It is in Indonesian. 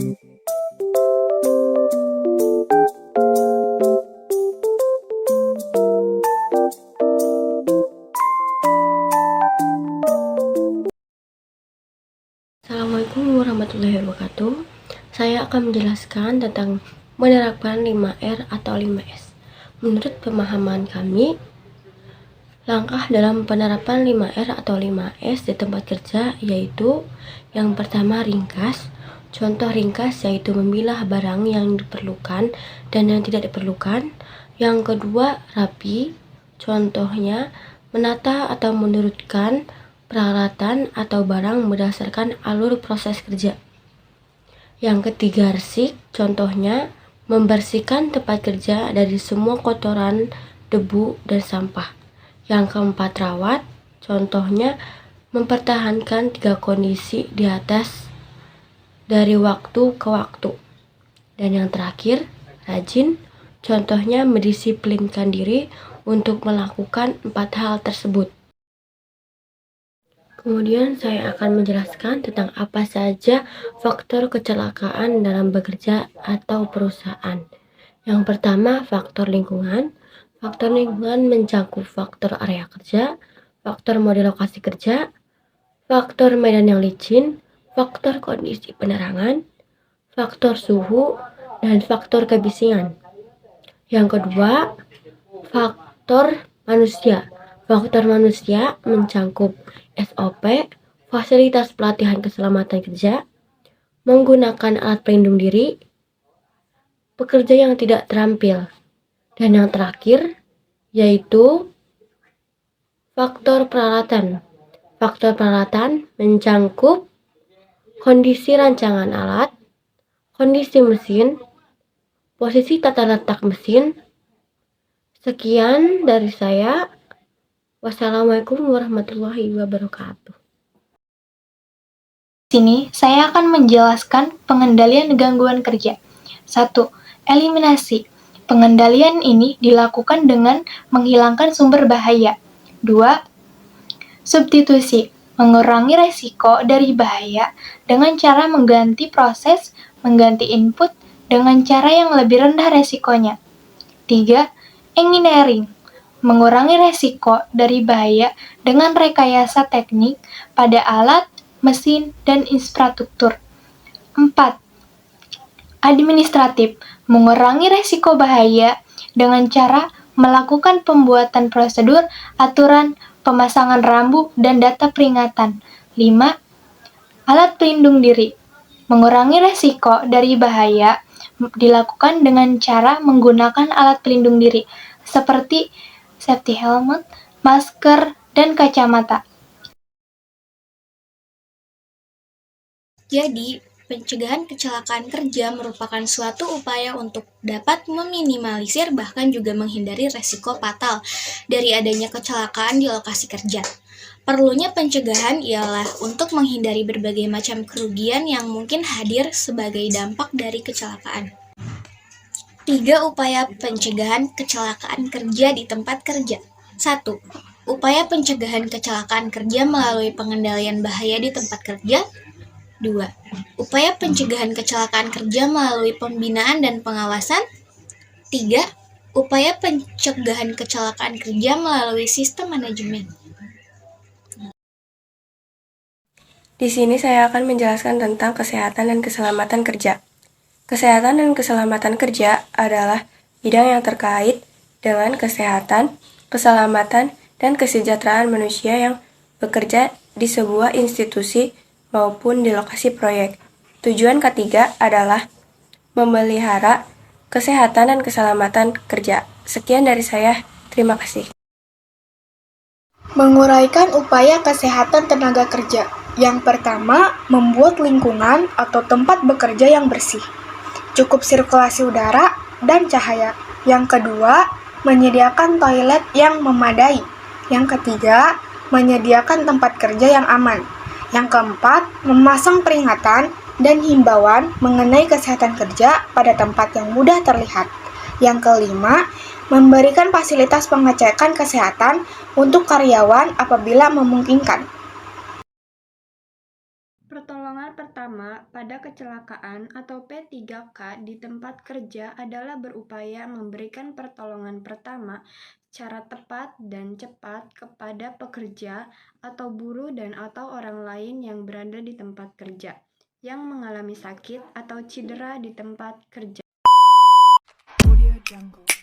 Assalamualaikum warahmatullahi wabarakatuh. Saya akan menjelaskan tentang menerapkan 5R atau 5S. Menurut pemahaman kami, langkah dalam penerapan 5R atau 5S di tempat kerja yaitu yang pertama ringkas. Contoh ringkas yaitu memilah barang yang diperlukan dan yang tidak diperlukan. Yang kedua rapi. Contohnya menata atau menurutkan peralatan atau barang berdasarkan alur proses kerja. Yang ketiga resik, contohnya membersihkan tempat kerja dari semua kotoran, debu, dan sampah. Yang keempat rawat, contohnya mempertahankan 3 kondisi di atas dari waktu ke waktu. Dan yang terakhir rajin, contohnya mendisiplinkan diri untuk melakukan 4 hal tersebut. Kemudian saya akan menjelaskan tentang apa saja faktor kecelakaan dalam bekerja atau perusahaan. Yang pertama, faktor lingkungan. Faktor lingkungan mencakup faktor area kerja, faktor model lokasi kerja, faktor medan yang licin, faktor kondisi penerangan, faktor suhu, dan faktor kebisingan. Yang kedua, faktor manusia. Faktor manusia mencakup SOP, fasilitas pelatihan keselamatan kerja, menggunakan alat pelindung diri, pekerja yang tidak terampil. Dan yang terakhir yaitu faktor peralatan. Faktor peralatan mencakup kondisi rancangan alat, kondisi mesin, posisi tata letak mesin. Sekian dari saya. Wassalamualaikum warahmatullahi wabarakatuh. Sini saya akan menjelaskan pengendalian gangguan kerja. 1. Eliminasi. Pengendalian ini dilakukan dengan menghilangkan sumber bahaya. 2. Substitusi. Mengurangi resiko dari bahaya dengan cara mengganti proses, mengganti input dengan cara yang lebih rendah resikonya. 3. Engineering. Mengurangi resiko dari bahaya dengan rekayasa teknik pada alat, mesin, dan infrastruktur. 4. Administratif. Mengurangi resiko bahaya dengan cara melakukan pembuatan prosedur, aturan, pemasangan rambu, dan data peringatan. 5. Alat pelindung diri. Mengurangi resiko dari bahaya dilakukan dengan cara menggunakan alat pelindung diri seperti safety helmet, masker, dan kacamata. Jadi, pencegahan kecelakaan kerja merupakan suatu upaya untuk dapat meminimalisir bahkan juga menghindari resiko fatal dari adanya kecelakaan di lokasi kerja. Perlunya pencegahan ialah untuk menghindari berbagai macam kerugian yang mungkin hadir sebagai dampak dari kecelakaan. 3 upaya pencegahan kecelakaan kerja di tempat kerja. 1. Upaya pencegahan kecelakaan kerja melalui pengendalian bahaya di tempat kerja. 2. Upaya pencegahan kecelakaan kerja melalui pembinaan dan pengawasan. 3. Upaya pencegahan kecelakaan kerja melalui sistem manajemen. Di sini saya akan menjelaskan tentang kesehatan dan keselamatan kerja. Kesehatan dan keselamatan kerja adalah bidang yang terkait dengan kesehatan, keselamatan, dan kesejahteraan manusia yang bekerja di sebuah institusi maupun di lokasi proyek. Tujuan ketiga adalah memelihara kesehatan dan keselamatan kerja. Sekian dari saya, terima kasih. Menguraikan upaya kesehatan tenaga kerja. Yang pertama, membuat lingkungan atau tempat bekerja yang bersih, cukup sirkulasi udara dan cahaya. Yang kedua, menyediakan toilet yang memadai. Yang ketiga, menyediakan tempat kerja yang aman. Yang keempat, memasang peringatan dan himbauan mengenai kesehatan kerja pada tempat yang mudah terlihat. Yang kelima, memberikan fasilitas pengecekan kesehatan untuk karyawan apabila memungkinkan. Pertolongan pertama pada kecelakaan atau P3K di tempat kerja adalah berupaya memberikan pertolongan pertama secara tepat dan cepat kepada pekerja atau buruh dan atau orang lain yang berada di tempat kerja yang mengalami sakit atau cedera di tempat kerja. Audio Jungle.